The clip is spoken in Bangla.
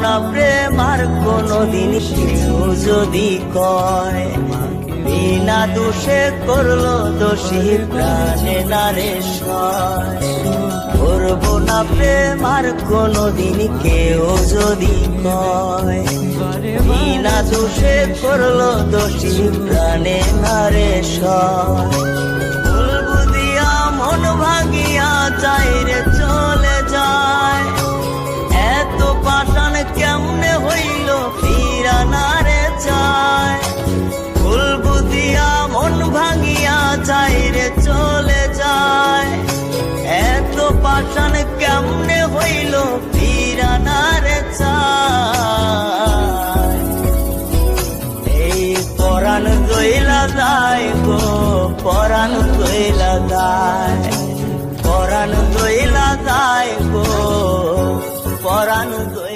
না প্রেম আর কোনদিন কেউ যদি কয়, বিনা দোষে করলো দোষী প্রাণে নারে সয়। করবো না প্রেম আর কোনদিন কেউ যদি কয়, বিনা দোষে করলো দোষী প্রাণে নারে সয়। বলবো দিয়া মন ভাঙিয়া যায় রে চলে যায়, এত পাষাণ কেমনে হইল ফিরা না রে চায়। বলবো দিয়া মন ভাঙিয়া যায় রে চলে যায়, এত পাষাণ কেমনে হইল ফিরা না রে চায়। এই পরাণ দইলা যায় গো, পরাণ দইলা যায়, পরাণ দইলা যায় গো, পরাণ দইলা